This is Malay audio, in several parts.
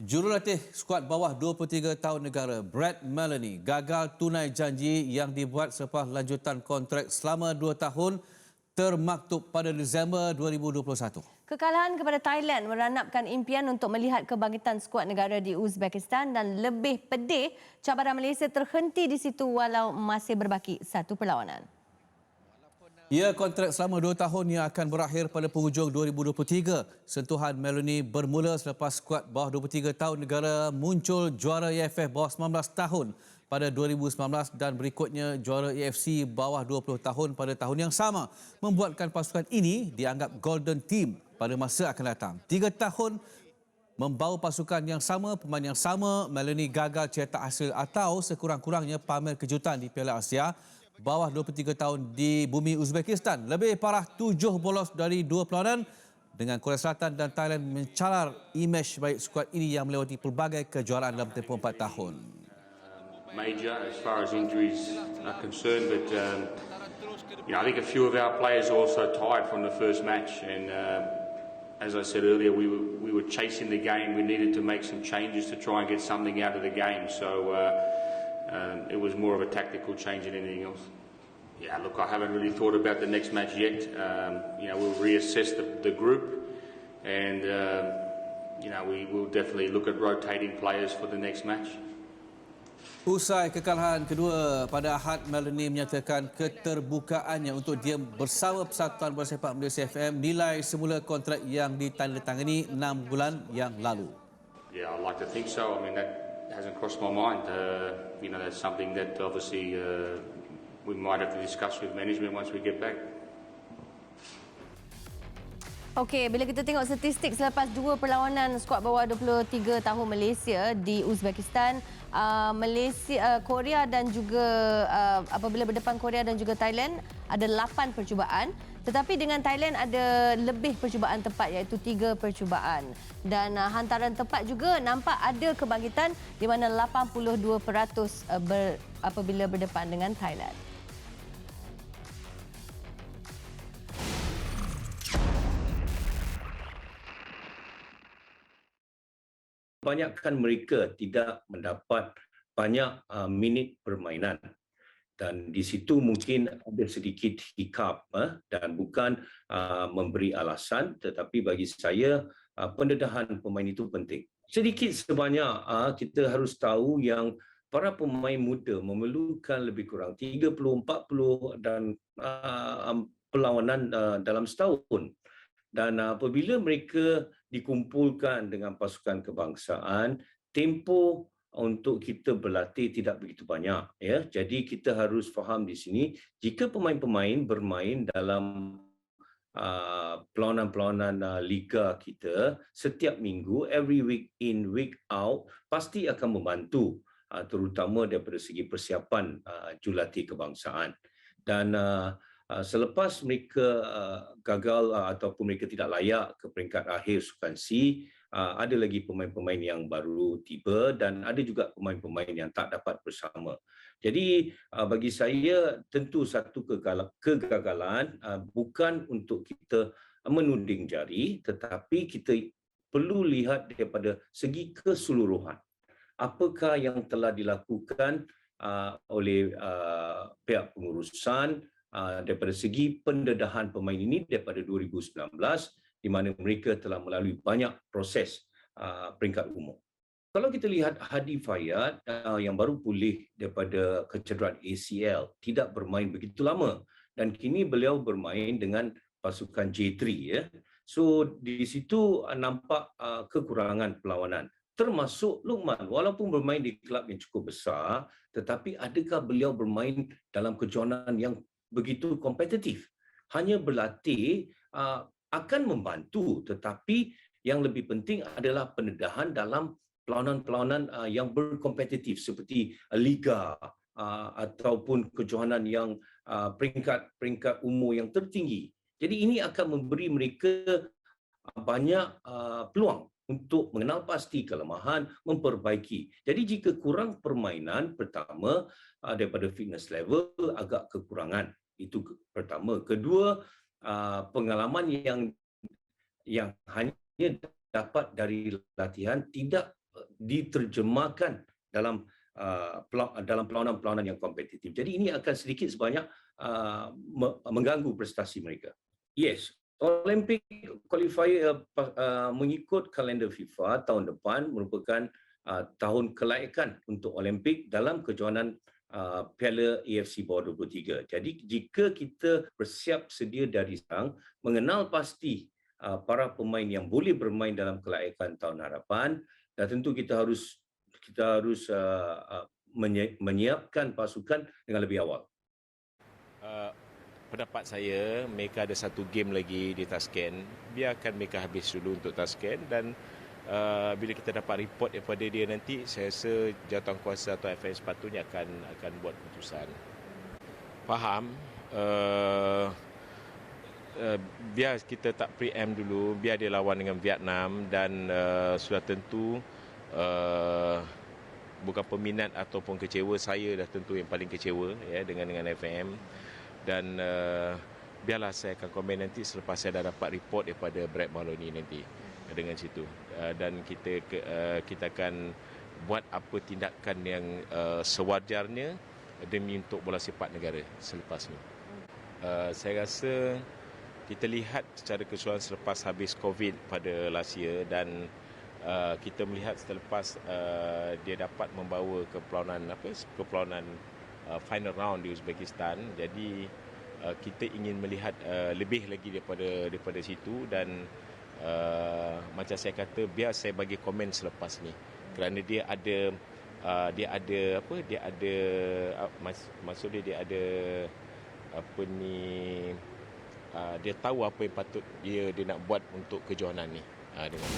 Jurulatih skuad bawah 23 tahun negara Brad Melanie gagal tunai janji yang dibuat selepas lanjutan kontrak selama 2 tahun termaktub pada Disember 2021. Kekalahan kepada Thailand meranapkan impian untuk melihat kebangkitan skuad negara di Uzbekistan dan lebih pedih cabaran Malaysia terhenti di situ walau masih berbaki satu perlawanan. Ia kontrak selama 2 tahun yang akan berakhir pada penghujung 2023. Sentuhan Melanie bermula selepas skuad bawah 23 tahun negara muncul juara AFF bawah 19 tahun pada 2019 dan berikutnya juara AFC bawah 20 tahun pada tahun yang sama, membuatkan pasukan ini dianggap golden team pada masa akan datang. 3 tahun membawa pasukan yang sama, pemain yang sama, Melanie gagal cetak hasil atau sekurang-kurangnya pamer kejutan di Piala Asia bawah 23 tahun di bumi Uzbekistan. Lebih parah, 7 bolos dari 2 perlawanan dengan Korea Selatan dan Thailand mencalar imej baik skuad ini yang melewati pelbagai kejuaraan dalam tempoh 4 tahun. Major as far as injuries are concerned, but I think a few of our players are also tired from the first match, and as I said earlier, we were chasing the game. We needed to make some changes to try and get something out of the game. So it was more of a tactical change than anything else. Yeah, look, I haven't really thought about the next match yet. We'll reassess the group, and we will definitely look at rotating players for the next match. Usai kekalahan kedua pada Ahad, Melanie menyatakan keterbukaannya untuk diam bersama Persatuan Bola Sepak Malaysia FM nilai semula kontrak yang ditandatangani 6 bulan yang lalu. Yeah, I'd like to think so. I mean, that hasn't crossed my mind. That's something that obviously we might have to discuss with management once we get back. Okey, bila kita tengok statistik selepas 2 perlawanan skuad bawah 23 tahun Malaysia di Uzbekistan, Korea dan juga apabila berdepan Korea dan juga Thailand ada 8 percubaan, tetapi dengan Thailand ada lebih percubaan tepat iaitu 3 percubaan. Dan hantaran tepat juga nampak ada kebangkitan di mana 82% apabila berdepan dengan Thailand. Kebanyakan mereka tidak mendapat banyak minit permainan dan di situ mungkin ada sedikit hiccup dan bukan memberi alasan, tetapi bagi saya pendedahan pemain itu penting. Sedikit sebanyak kita harus tahu yang para pemain muda memerlukan lebih kurang 30-40 dan perlawanan dalam setahun. Dan apabila mereka dikumpulkan dengan pasukan kebangsaan, tempoh untuk kita berlatih tidak begitu banyak. Ya. Jadi kita harus faham di sini, jika pemain-pemain bermain dalam perlawanan-perlawanan liga kita setiap minggu, every week in, week out, pasti akan membantu, terutama daripada segi persiapan jurulatih kebangsaan. Dan selepas mereka gagal ataupun mereka tidak layak ke peringkat akhir Sukan C, ada lagi pemain-pemain yang baru tiba dan ada juga pemain-pemain yang tak dapat bersama. Jadi bagi saya tentu satu kegagalan bukan untuk kita menuding jari, tetapi kita perlu lihat daripada segi keseluruhan. Apakah yang telah dilakukan oleh pihak pengurusan daripada segi pendedahan pemain ini daripada 2019, di mana mereka telah melalui banyak proses peringkat umum. Kalau kita lihat Hadi Fayad yang baru pulih daripada kecederaan ACL, tidak bermain begitu lama dan kini beliau bermain dengan pasukan J3 ya. So di situ nampak kekurangan perlawanan. Termasuk Luqman, walaupun bermain di kelab yang cukup besar, tetapi adakah beliau bermain dalam kejohanan yang begitu kompetitif? Hanya berlatih akan membantu, tetapi yang lebih penting adalah pendedahan dalam perlawanan-perlawanan yang berkompetitif seperti liga ataupun kejohanan yang peringkat umur yang tertinggi. Jadi ini akan memberi mereka banyak peluang untuk mengenal pasti kelemahan, memperbaiki. Jadi jika kurang permainan, pertama daripada fitness level agak kekurangan. Itu pertama. Kedua, pengalaman yang hanya dapat dari latihan tidak diterjemahkan dalam dalam perlawanan-perlawanan yang kompetitif. Jadi ini akan sedikit sebanyak mengganggu prestasi mereka. Yes, Olympic qualifier mengikut kalender FIFA tahun depan merupakan tahun kelaikan untuk Olimpik dalam kejohanan Piala AFC bawah 23. Jadi jika kita bersiap sedia dari sekarang, mengenal pasti para pemain yang boleh bermain dalam kelaikan tahun hadapan, dan tentu kita harus menyiapkan pasukan dengan lebih awal. Pendapat saya, mereka ada satu game lagi di Tashkent. Biarkan mereka habis dulu untuk Tashkent dan bila kita dapat report daripada dia nanti, saya rasa jawatankuasa atau FAM sepatutnya akan buat keputusan. Faham? Biar kita tak preempt dulu, biar dia lawan dengan Vietnam dan sudah tentu bukan peminat ataupun kecewa, saya dah tentu yang paling kecewa ya dengan FAM. Dan biarlah saya akan komen nanti selepas saya dah dapat report daripada Brett Maloney nanti dengan situ, dan kita akan buat apa tindakan yang sewajarnya demi untuk bola sepak negara selepas ini. Saya rasa kita lihat secara keseluruhan selepas habis COVID pada last year, dan kita melihat selepas dia dapat membawa ke perlawanan final round di Uzbekistan. Jadi kita ingin melihat lebih lagi daripada situ, dan macam saya kata, biar saya bagi komen selepas ni kerana dia ada dia tahu apa yang patut dia nak buat untuk kejohanan ni dengan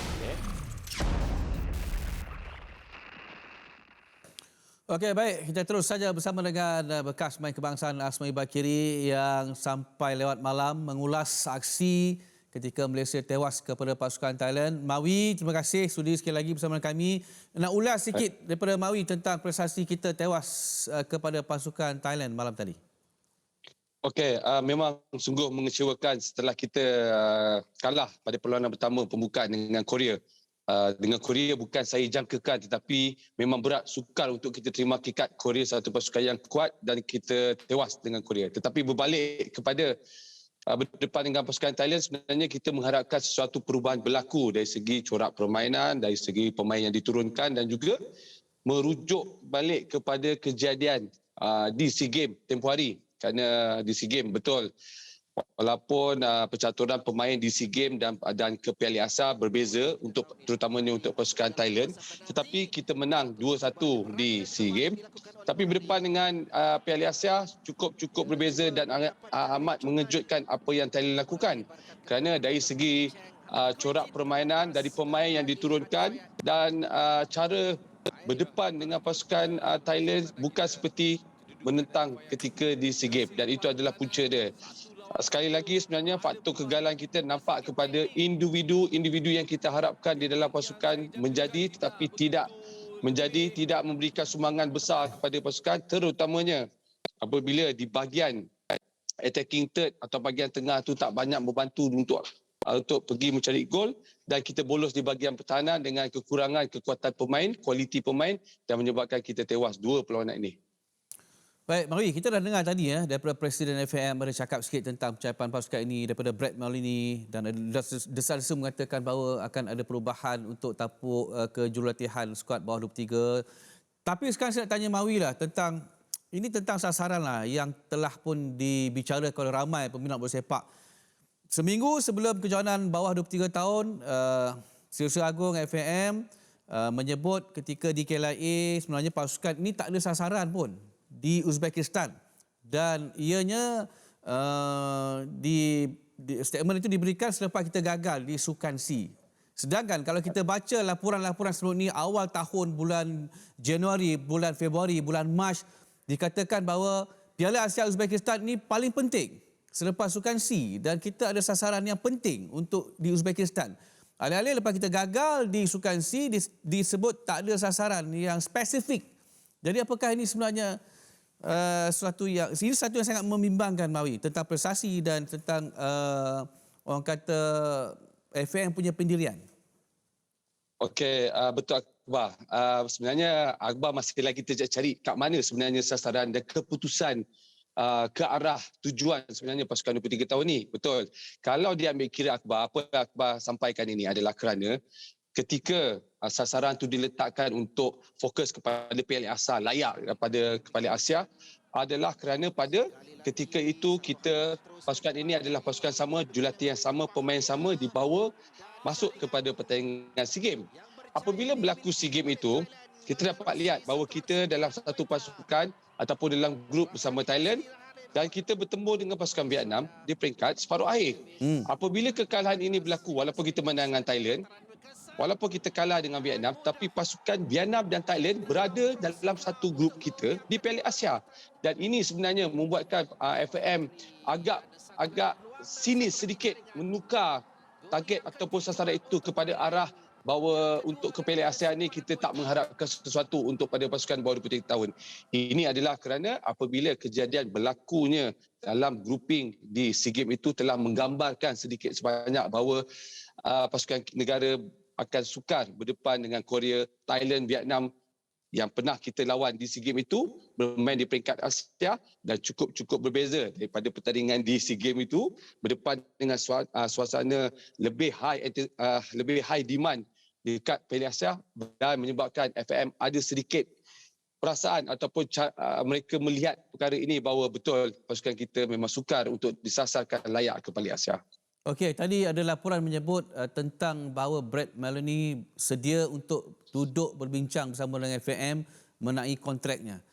Okey, baik. Kita terus saja bersama dengan bekas pemain kebangsaan Asmawi Bakiri yang sampai lewat malam mengulas aksi ketika Malaysia tewas kepada pasukan Thailand. Mawi, terima kasih sudi sekali lagi bersama kami. Nak ulas sikit daripada Mawi tentang prestasi kita tewas kepada pasukan Thailand malam tadi. Okey, memang sungguh mengecewakan setelah kita kalah pada perlawanan pertama pembukaan dengan Korea. Dengan Korea bukan saya jangkakan, tetapi memang berat sukar untuk kita terima hakikat Korea satu pasukan yang kuat dan kita tewas dengan Korea. Tetapi berbalik kepada berdepan dengan pasukan Thailand, sebenarnya kita mengharapkan sesuatu perubahan berlaku dari segi corak permainan, dari segi pemain yang diturunkan, dan juga merujuk balik kepada kejadian di SEA Games tempoh hari. Kerana di SEA Games betul, walaupun percaturan pemain di SEA Games dan ke Piala Asia berbeza terutamanya untuk pasukan Thailand, tetapi kita menang 2-1 di SEA Games. Tapi berdepan dengan Piala Asia cukup berbeza dan amat mengejutkan apa yang Thailand lakukan. Kerana dari segi corak permainan dari pemain yang diturunkan dan cara berdepan dengan pasukan Thailand bukan seperti menentang ketika di SEA Games, dan itu adalah punca dia. Sekali lagi, sebenarnya faktor kegagalan kita nampak kepada individu yang kita harapkan di dalam pasukan menjadi tetapi tidak menjadi, tidak memberikan sumbangan besar kepada pasukan, terutamanya apabila di bahagian attacking third atau bahagian tengah tu tak banyak membantu untuk pergi mencari gol, dan kita bolos di bahagian pertahanan dengan kekurangan kekuatan pemain, kualiti pemain, dan menyebabkan kita tewas dua perlawanan ini. Baik, Mawi, kita dah dengar tadi daripada Presiden FAM ada cakap sikit tentang pencapaian pasukan ini daripada Brett Maloney, dan desas-desus mengatakan bahawa akan ada perubahan untuk tapuk kejurulatihan skuad bawah 23. Tapi sekarang saya nak tanya Mawi lah tentang sasaran lah yang telah pun dibicarakan oleh ramai peminat bola sepak. Seminggu sebelum kejohanan bawah 23 tahun, Setiausaha Agung FAM menyebut ketika di KLIA sebenarnya pasukan ini tak ada sasaran pun di Uzbekistan, dan ianya statement itu diberikan selepas kita gagal di Sukan C. Sedangkan kalau kita baca laporan-laporan sebelum ini, awal tahun bulan Januari, bulan Februari, bulan Mac, dikatakan bahawa Piala Asia Uzbekistan ini paling penting selepas Sukan C, dan kita ada sasaran yang penting untuk di Uzbekistan. Alih-alih lepas kita gagal di Sukan C disebut tak ada sasaran yang spesifik. Jadi apakah ini sebenarnya sesuatu yang sangat membimbangkan, Mawi, tentang prestasi dan tentang orang kata FAM punya pendirian? Okey, betul Akbar. Sebenarnya Akbar masih lagi cari kat mana sebenarnya sasaran dan keputusan ke arah tujuan sebenarnya pasukan 23 tahun ni. Betul. Kalau dia ambil kira Akbar, apa yang Akbar sampaikan ini adalah kerana ketika sasaran tu diletakkan untuk fokus kepada PLA asal layak kepada Kepala Asia adalah kerana pada ketika itu kita pasukan ini adalah pasukan sama, jurulatih yang sama, pemain sama dibawa masuk kepada pertandingan SEA Games. Apabila berlaku SEA Games itu, kita dapat lihat bahawa kita dalam satu pasukan ataupun dalam grup bersama Thailand dan kita bertemu dengan pasukan Vietnam di peringkat separuh akhir. Apabila kekalahan ini berlaku, walaupun kita menang dengan Thailand, walaupun kita kalah dengan Vietnam, tapi pasukan Vietnam dan Thailand berada dalam satu grup kita di Piala Asia. Dan ini sebenarnya membuatkan FAM agak sinis sedikit menukar target ataupun sasaran itu kepada arah bahawa untuk ke Piala Asia ni kita tak mengharapkan sesuatu untuk pada pasukan bawah 23 tahun. Ini adalah kerana apabila kejadian berlakunya dalam grouping di SEA Games itu telah menggambarkan sedikit sebanyak bahawa pasukan negara akan sukar berdepan dengan Korea, Thailand, Vietnam yang pernah kita lawan di SEA Games itu bermain di peringkat Asia dan cukup berbeza daripada pertandingan di SEA Games itu berdepan dengan suasana lebih high demand dekat Piala Asia dan menyebabkan FAM ada sedikit perasaan ataupun mereka melihat perkara ini bahawa betul pasukan kita memang sukar untuk disasarkan layak ke Piala Asia. Okey, tadi ada laporan menyebut tentang bahawa Brett Maloney sedia untuk duduk berbincang bersama dengan FAM mengenai kontraknya.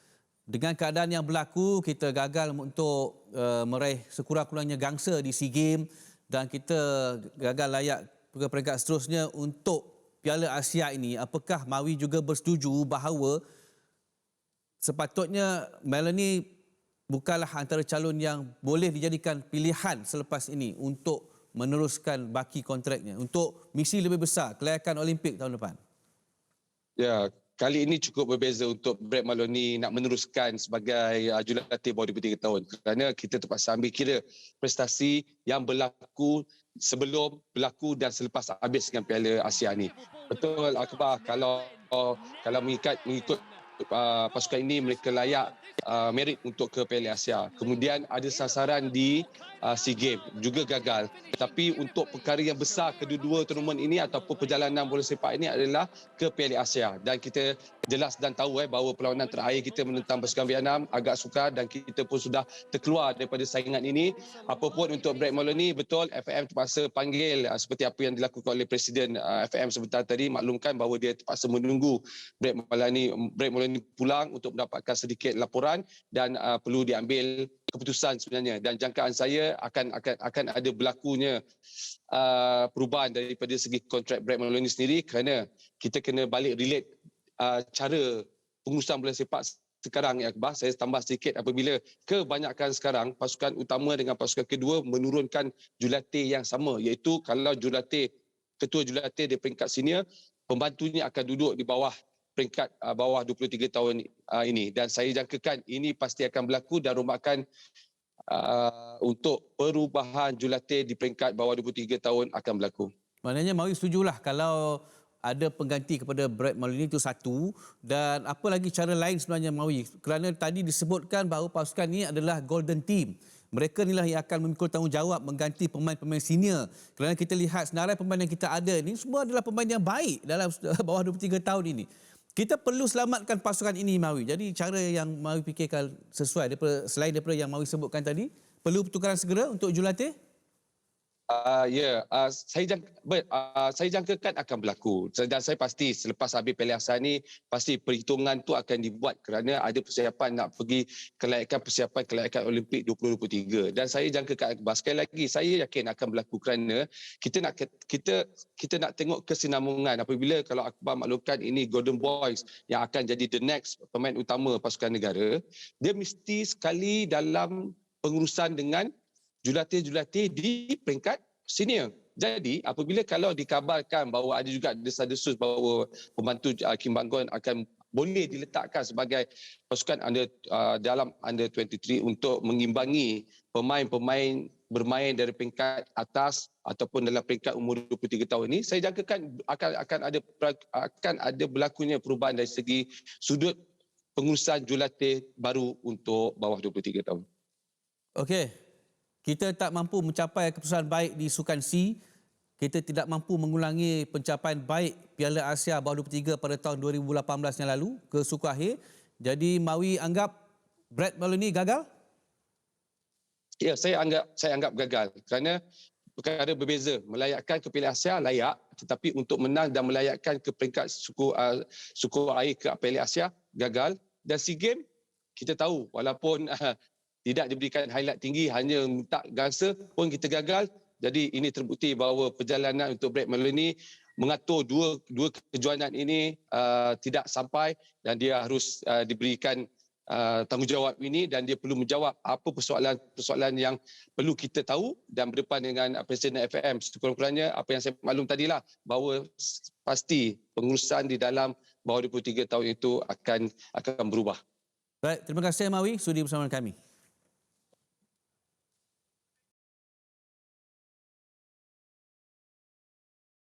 Dengan keadaan yang berlaku, kita gagal untuk meraih sekurang-kurangnya gangsa di SEA Games dan kita gagal layak ke peringkat seterusnya untuk Piala Asia ini. Apakah Mawi juga bersetuju bahawa sepatutnya Maloney bukanlah antara calon yang boleh dijadikan pilihan selepas ini untuk meneruskan baki kontraknya untuk misi lebih besar, kelayakan Olimpik tahun depan? Ya, kali ini cukup berbeza untuk Brett Maloney nak meneruskan sebagai jurulatih bawah 23 tahun kerana kita terpaksa ambil kira prestasi yang berlaku sebelum, berlaku dan selepas habis dengan Piala Asia ni. Betul Akbar, kalau mengikut pasukan ini mereka layak merit untuk ke Piala Asia. Kemudian ada sasaran di SEA Games juga gagal. Tapi untuk perkara yang besar kedua-dua tournament ini ataupun perjalanan bola sepak ini adalah ke Piala Asia. Dan kita jelas dan tahu bahawa perlawanan terakhir kita menentang pasukan Vietnam agak sukar dan kita pun sudah terkeluar daripada saingan ini. Apapun untuk Brett Maloney, betul FAM terpaksa panggil seperti apa yang dilakukan oleh Presiden FAM sebentar tadi, maklumkan bahawa dia terpaksa menunggu Brett Maloney pulang untuk mendapatkan sedikit laporan dan perlu diambil keputusan sebenarnya. Dan jangkaan saya akan ada berlakunya perubahan daripada segi kontrak Brett Maloney sendiri kerana kita kena balik relate cara pengurusan bola sepak sekarang ya Akbar. Saya tambah sedikit apabila kebanyakan sekarang pasukan utama dengan pasukan kedua menurunkan jurulatih yang sama, iaitu kalau ketua jurulatih di peringkat senior, pembantunya akan duduk di bawah peringkat bawah 23 tahun ini. Dan saya jangkakan ini pasti akan berlaku dan rombakan untuk perubahan jurulatih di peringkat bawah 23 tahun akan berlaku. Maknanya Mawi setujulah kalau ada pengganti kepada Brett Maloney itu satu, dan apa lagi cara lain sebenarnya Mawi? Kerana tadi disebutkan bahawa pasukan ini adalah Golden Team. Mereka inilah yang akan memikul tanggungjawab mengganti pemain-pemain senior. Kerana kita lihat senarai pemain yang kita ada ini semua adalah pemain yang baik dalam bawah 23 tahun ini. Kita perlu selamatkan pasukan ini Mawi. Jadi cara yang Mawi fikirkan sesuai selain daripada yang Mawi sebutkan tadi, perlu pertukaran segera untuk jurulatih? Saya jangkakan akan berlaku dan saya pasti selepas habis Piala Asia ni pasti perhitungan tu akan dibuat kerana ada persiapan nak pergi kelayakan Olimpik 2023 dan saya jangkakan sekali lagi saya yakin akan berlaku kerana kita nak tengok kesinambungan apabila kalau Akbar maklumkan ini Golden Boys yang akan jadi the next pemain utama pasukan negara, dia mesti sekali dalam pengurusan dengan jurulatih-jurulatih di peringkat senior. Jadi apabila kalau dikabarkan bahawa ada juga desas-desus bahawa pembantu Kim Bang Gon akan boleh diletakkan sebagai pasukan dalam under 23 untuk mengimbangi pemain-pemain bermain dari peringkat atas ataupun dalam peringkat umur 23 tahun ini. Saya jangkakan akan ada berlakunya perubahan dari segi sudut pengurusan jurulatih baru untuk bawah 23 tahun. Okey, kita tak mampu mencapai keputusan baik di Sukan C. Kita tidak mampu mengulangi pencapaian baik Piala Asia bawah 23 pada tahun 2018 yang lalu ke suku akhir. Jadi Mawi anggap Brett Maloney gagal? Ya, saya anggap gagal kerana perkara berbeza. Melayakkan ke Piala Asia layak, tetapi untuk menang dan melayakkan ke peringkat suku air ke Piala Asia gagal. Dan SEA Games kita tahu walaupun tidak diberikan highlight tinggi, hanya minta gangsa pun kita gagal. Jadi ini terbukti bahawa perjalanan untuk Brett Maloney mengatur dua kejohanan ini tidak sampai dan dia harus diberikan tanggungjawab ini dan dia perlu menjawab apa persoalan yang perlu kita tahu dan berdepan dengan Presiden FAM. Sekurang-kurangnya apa yang saya maklum tadilah bahawa pasti pengurusan di dalam bawah 23 tahun itu akan berubah. Baik, terima kasih Mawi sudi bersama kami.